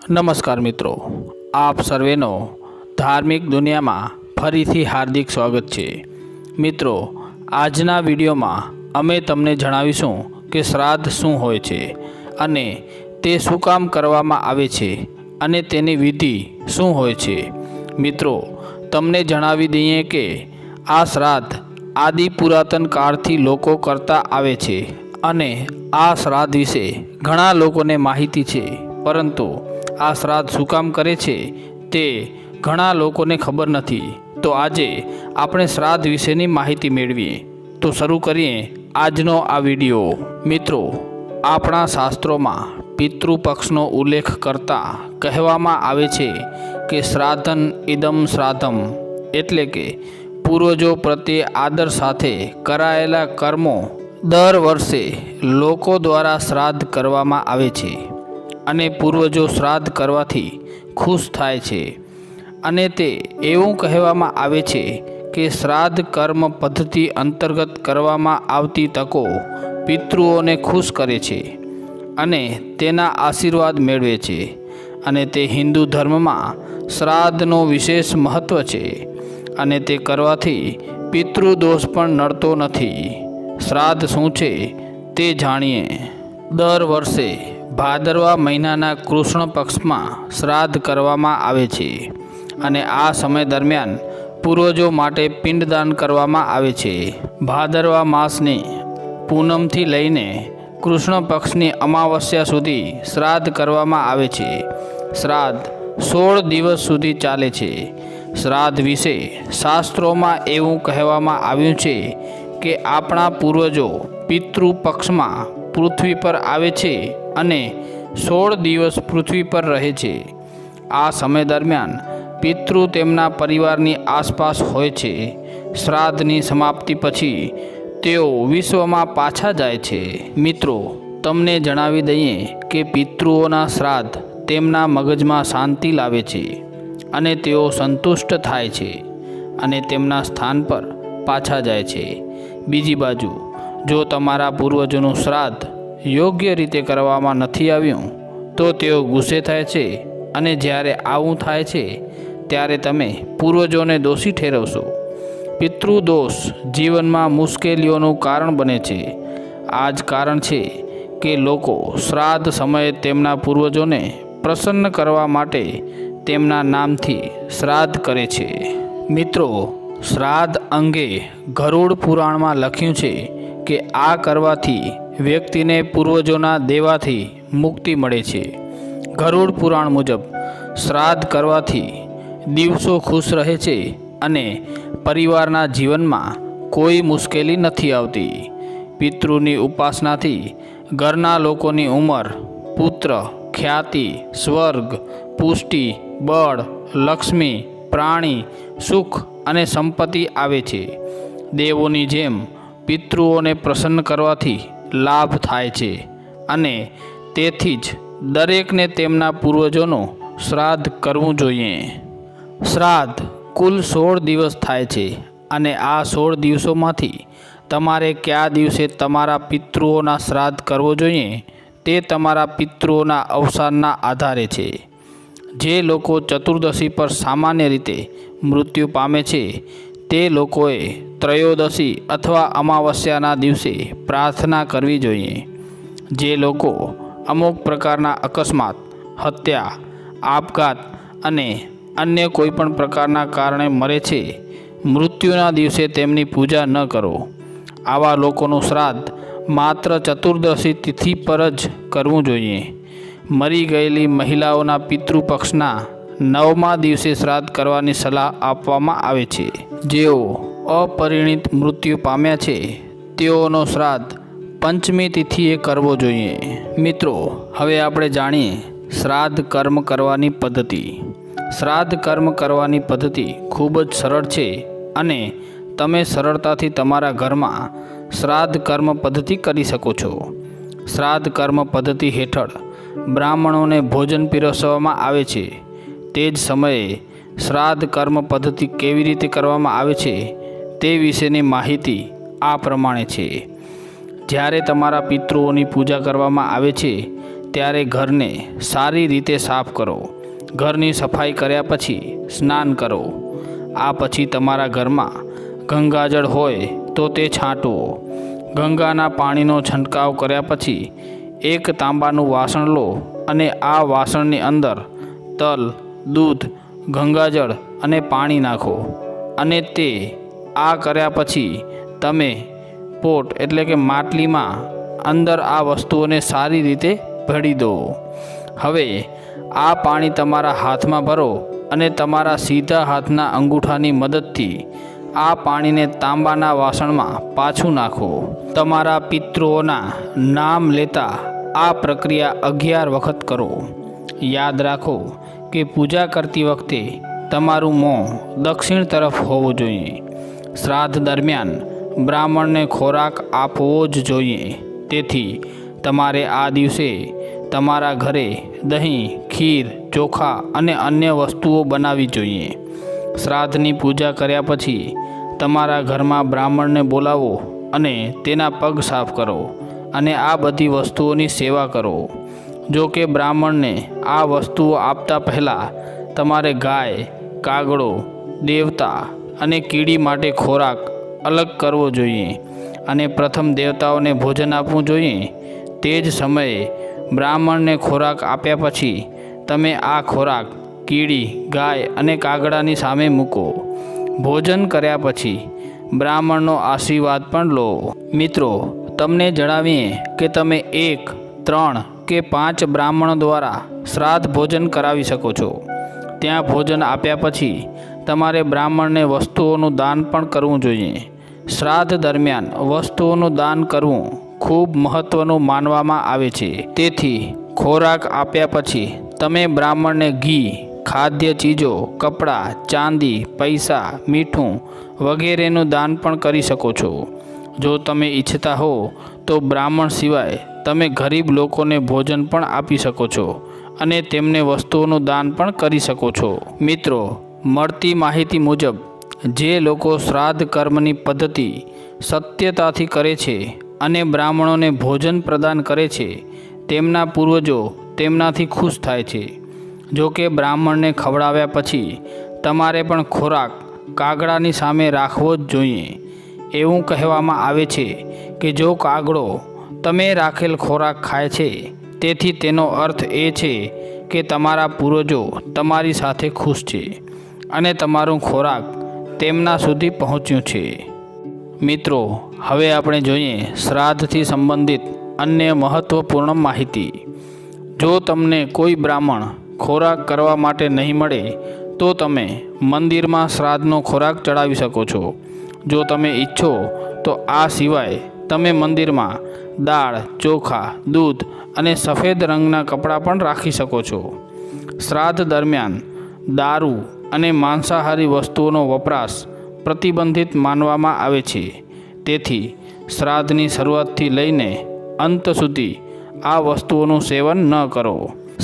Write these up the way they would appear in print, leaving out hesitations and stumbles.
નમસ્કાર મિત્રો, આપ સર્વેનો ધાર્મિક દુનિયામાં ફરીથી હાર્દિક સ્વાગત છે। મિત્રો, આજના વિડીયોમાં અમે તમને જણાવીશું કે શ્રાદ્ધ શું હોય છે અને તે શું કામ કરવામાં આવે છે અને તેની વિધિ શું હોય છે। મિત્રો, તમને જણાવી દઈએ કે આ શ્રાદ્ધ આદિ પુરાતન કાળથી લોકો કરતા આવે છે અને આ શ્રાદ્ધ વિશે ઘણા લોકોને માહિતી છે, પરંતુ આ શ્રાદ્ધ શું કામ કરે છે તે ઘણા લોકોને ખબર નથી। તો આજે આપણે શ્રાદ્ધ વિશેની માહિતી મેળવીએ। તો શરૂ કરીએ આજનો આ વિડીયો। મિત્રો, આપણા શાસ્ત્રોમાં પિતૃપક્ષનો ઉલ્લેખ કરતા કહેવામાં આવે છે કે શ્રાદ્ધન ઇદમ શ્રાદ્ધમ, એટલે કે પૂર્વજો પ્રત્યે આદર સાથે કરાયેલા કર્મો દર વર્ષે લોકો દ્વારા શ્રાદ્ધ કરવામાં આવે છે અને પૂર્વજો શ્રાદ્ધ કરવાથી ખુશ થાય છે અને તે એવું કહેવામાં આવે છે કે શ્રાદ્ધ કર્મ પદ્ધતિ અંતર્ગત કરવામાં આવતી તકો પિતૃઓને ખુશ કરે છે અને તેના આશીર્વાદ મેળવે છે અને તે હિન્દુ ધર્મમાં શ્રાદ્ધનું વિશેષ મહત્ત્વ છે અને તે કરવાથી પિતૃદોષ પણ નડતો નથી। શ્રાદ્ધ શું છે તે જાણીએ। દર વર્ષે ભાદરવા મહિનાના કૃષ્ણ પક્ષમાં શ્રાદ્ધ કરવામાં આવે છે અને આ સમય દરમિયાન પૂર્વજો માટે પિંડદાન કરવામાં આવે છે। ભાદરવા માસની પૂનમથી લઈને કૃષ્ણ પક્ષની અમાવસ્યા સુધી શ્રાદ્ધ કરવામાં આવે છે। શ્રાદ્ધ 16 દિવસ સુધી ચાલે છે। શ્રાદ્ધ વિશે શાસ્ત્રોમાં એવું કહેવામાં આવ્યું છે કે આપણા પૂર્વજો પિતૃ પક્ષમાં પૃથ્વી પર આવે છે અને 16 દિવસ પૃથ્વી પર રહે છે। આ સમય દરમિયાન પિતૃ તેમના પરિવારની આસપાસ હોય છે। શ્રાદ્ધની સમાપ્તિ પછી તેઓ વિશ્વમાં પાછા જાય છે। મિત્રો, તમને જણાવી દઈએ કે પિતૃઓના શ્રાદ્ધ તેમના મગજમાં શાંતિ લાવે છે અને તેઓ સંતુષ્ટ થાય છે અને તેમના સ્થાન પર પાછા જાય છે। બીજી બાજુ, જો તમારા પૂર્વજોનું શ્રાદ્ધ યોગ્ય રીતે કરવામાં નથી આવ્યું તો તેઓ ગુસ્સે થાય છે અને જ્યારે આવું થાય છે ત્યારે તમે પૂર્વજોને દોષી ઠેરવશો। પિતૃદોષ જીવનમાં મુશ્કેલીઓનું કારણ બને છે। આ જ કારણ છે કે લોકો શ્રાદ્ધ સમયે તેમના પૂર્વજોને પ્રસન્ન કરવા માટે તેમના નામથી શ્રાદ્ધ કરે છે। મિત્રો, શ્રાદ્ધ અંગે ગરુડ પુરાણમાં લખ્યું છે કે આ કરવાથી વ્યક્તિને પૂર્વજોના દેવાથી મુક્તિ મળે છે। ગરુડ પુરાણ મુજબ શ્રાદ્ધ કરવાથી દિવસો ખુશ રહે છે અને પરિવારના જીવનમાં કોઈ મુશ્કેલી નથી આવતી। પિતૃની ઉપાસનાથી ઘરના લોકોની ઉંમર, પુત્ર, ખ્યાતિ, સ્વર્ગ, પુષ્ટિ, બળ, લક્ષ્મી, પ્રાણી, સુખ અને સંપત્તિ આવે છે। દેવોની જેમ પિતૃઓને પ્રસન્ન કરવાથી લાભ થાય છે અને તેથી જ દરેકને તેમના પૂર્વજોનું શ્રાદ્ધ કરવું જોઈએ। શ્રાદ્ધ કુલ 16 દિવસ થાય છે અને આ 16 દિવસોમાંથી તમારે કયા દિવસે તમારા પિતૃઓના શ્રાદ્ધ કરવો જોઈએ તે તમારા પિતૃઓના અવસાનના આધારે છે। જે લોકો ચતુર્દશી પર સામાન્ય રીતે મૃત્યુ પામે છે તે લોકોએ ત્રયોદશી અથવા અમાવસ્યાના દિવસે પ્રાર્થના કરવી જોઈએ। જે લોકો અમુક પ્રકારના અકસ્માત, હત્યા, આપઘાત અને અન્ય કોઈપણ પ્રકારના કારણે મરે છે, મૃત્યુના દિવસે તેમની પૂજા ન કરો। આવા લોકોનું શ્રાદ્ધ માત્ર ચતુર્દશી તિથિ પર જ કરવું જોઈએ। મરી ગયેલી મહિલાઓના પિતૃપક્ષના 9મા દિવસે શ્રાદ્ધ કરવાની સલાહ આપવામાં આવે છે। જેઓ અપરિણિત મૃત્યુ પામ્યા છે તેઓનો શ્રાદ્ધ 5મી તિથિએ કરવો જોઈએ। મિત્રો, હવે આપણે જાણીએ શ્રાદ્ધ કર્મ કરવાની પદ્ધતિ। શ્રાદ્ધ કર્મ કરવાની પદ્ધતિ ખૂબ જ સરળ છે અને તમે સરળતાથી તમારા ઘરમાં શ્રાદ્ધ કર્મ પદ્ધતિ કરી શકો છો। શ્રાદ્ધ કર્મ પદ્ધતિ હેઠળ બ્રાહ્મણોને ભોજન પીરસવામાં આવે છે। તે જ સમયે શ્રાદ્ધ કર્મ પદ્ધતિ કેવી રીતે કરવામાં આવે છે તે વિશેની માહિતી આ પ્રમાણે છે। જ્યારે તમારા પિતૃઓની પૂજા કરવામાં આવે છે ત્યારે ઘરને સારી રીતે સાફ કરો. ઘરની સફાઈ કર્યા પછી સ્નાન કરો. આ પછી તમારા ઘરમાં ગંગાજળ હોય તો તે છાંટો. ગંગાના પાણીનો છંટકાવ કર્યા પછી એક તાંબાનું વાસણ લો અને આ વાસણની અંદર તલ, દૂધ, ગંગાજળ અને પાણી નાખો અને તે આ કર્યા પછી તમે પોટ એટલે કે માટલીમાં અંદર આ વસ્તુઓને સારી રીતે ભળી દો. હવે આ પાણી તમારા હાથમાં ભરો અને તમારા સીધા હાથના અંગૂઠાની મદદથી આ પાણીને તાંબાના વાસણમાં પાછું નાખો. તમારા પિતૃઓના નામ લેતા આ પ્રક્રિયા 11 વખત કરો. યાદ રાખો કે પૂજા કરતી વખતે તમારું મોં દક્ષિણ તરફ હોવું જોઈએ. શ્રાદ્ધ દરમિયાન બ્રાહ્મણને ખોરાક આપવો જ જોઈએ. તેથી તમારે આ દિવસે તમારા ઘરે દહીં, ખીર, ચોખા અને અન્ય વસ્તુઓ બનાવવી જોઈએ. શ્રાદ્ધની પૂજા કર્યા પછી તમારા ઘરમાં બ્રાહ્મણને બોલાવો અને તેના પગ સાફ કરો અને આ બધી વસ્તુઓની સેવા કરો. જો કે બ્રાહ્મણને આ વસ્તુઓ આપતા પહેલાં તમારે ગાય, કાગડો, દેવતા અને કીડી માટે ખોરાક અલગ કરવો જોઈએ અને પ્રથમ દેવતાઓને ભોજન આપવું જોઈએ. તે જ સમયે બ્રાહ્મણને ખોરાક આપ્યા પછી તમે આ ખોરાક કીડી, ગાય અને કાગડાની સામે મૂકો. ભોજન કર્યા પછી બ્રાહ્મણનો આશીર્વાદ પણ લો. મિત્રો, તમને જણાવીએ કે તમે 1, 3 કે 5 બ્રાહ્મણો દ્વારા શ્રાદ્ધ ભોજન કરાવી શકો છો. ત્યાં ભોજન આપ્યા પછી તમારે બ્રાહ્મણને વસ્તુઓનું દાન પણ કરવું જોઈએ. શ્રાદ્ધ દરમિયાન વસ્તુઓનું દાન કરવું ખૂબ મહત્ત્વનું માનવામાં આવે છે. તેથી ખોરાક આપ્યા પછી તમે બ્રાહ્મણને ઘી, ખાદ્ય ચીજો, કપડાં, ચાંદી, પૈસા, મીઠું વગેરેનું દાન પણ કરી શકો છો. જો તમે ઈચ્છતા હો તો બ્રાહ્મણ સિવાય તમે ગરીબ લોકોને ભોજન પણ આપી શકો છો અને તેમને વસ્તુઓનું દાન પણ કરી શકો છો. મિત્રો, મળતી માહિતી મુજબ જે લોકો શ્રાદ્ધ કર્મની પદ્ધતિ સત્યતાથી કરે છે અને બ્રાહ્મણોને ભોજન પ્રદાન કરે છે તેમના પૂર્વજો તેમનાથી ખુશ થાય છે. જો કે બ્રાહ્મણને ખવડાવ્યા પછી તમારે પણ ખોરાક કાગડાની સામે રાખવો જ જોઈએ. એવું કહેવામાં આવે છે કે જો કાગડો તમે રાખેલ ખોરાક ખાય છે તેથી તેનો અર્થ એ છે કે તમારા પૂર્વજો તમારી સાથે ખુશ છે અને તમારું ખોરાક તેમના સુધી પહોંચ્યું છે. મિત્રો, હવે આપણે જોઈએ શ્રાદ્ધથી સંબંધિત અન્ય મહત્ત્વપૂર્ણ માહિતી. જો તમને કોઈ બ્રાહ્મણ ખોરાક કરવા માટે નહીં મળે તો તમે મંદિરમાં શ્રાદ્ધનો ખોરાક ચડાવી શકો છો. જો તમે ઈચ્છો તો આ સિવાય તમે મંદિરમાં દાળ, ચોખા, દૂધ અને સફેદ રંગના કપડાં પણ રાખી શકો છો. શ્રાદ્ધ દરમિયાન દારૂ અને માંસાહારી વસ્તુઓનો વપરાશ પ્રતિબંધિત માનવામાં આવે છે. તેથી શ્રાદ્ધની શરૂઆતથી લઈને અંત સુધી આ વસ્તુઓનું સેવન ન કરો.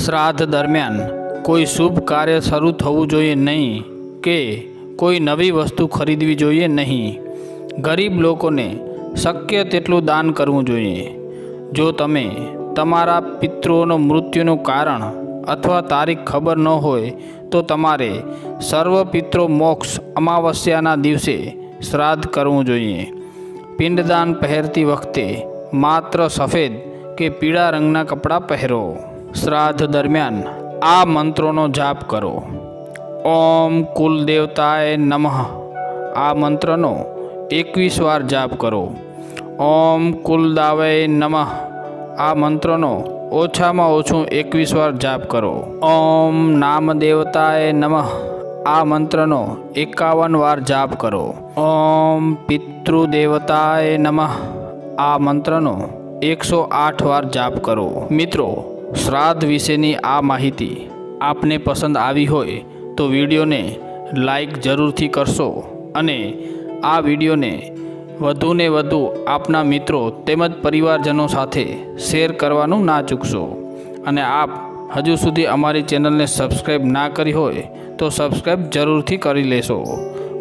શ્રાદ્ધ દરમિયાન કોઈ શુભ કાર્ય શરૂ થવું જોઈએ નહીં કે કોઈ નવી વસ્તુ ખરીદવી જોઈએ નહીં. ગરીબ લોકોને શક્ય તેટલું દાન કરવું જોઈએ. જો તમે તમારા પિતૃઓનો મૃત્યુનું કારણ અથવા તારીખ ખબર ન હોય તો તમારે સર્વ પિતૃ મોક્ષ અમાવસ્યાના દિવસે શ્રાદ્ધ કરવું જોઈએ. પિંડદાન પહેરતી વખતે માત્ર સફેદ કે પીળા રંગના કપડાં પહેરો. શ્રાદ્ધ દરમિયાન આ મંત્રોનો જાપ કરો. ઓમ કુલદેવતાય નમઃ. આ મંત્રનો 21 વાર જાપ કરો. ઓમ કુલદાવય નમઃ. આ મંત્રનો ઓછામાં ઓછું 21 વાર જાપ કરો. ઓમ નામદેવતાય નમઃ. આ મંત્રનો 51 વાર જાપ કરો. ઓમ પિતૃદેવતાય નમઃ. આ મંત્રનો 108 વાર જાપ કરો. મિત્રો, શ્રાદ્ધ વિશેની આ માહિતી આપને પસંદ આવી હોય તો વિડીયોને લાઈક જરૂરથી કરશો અને આ વિડીયોને વધુને વધુ આપના મિત્રો તેમજ પરિવારજનો સાથે શેર કરવાનું ના ચૂકશો. અને આપ હજુ સુધી અમારી ચેનલને સબસ્ક્રાઈબ ના કરી હોય તો સબસ્ક્રાઈબ જરૂરથી કરી લેશો.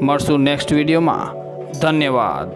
મળશું નેક્સ્ટ વિડીયોમાં. ધન્યવાદ.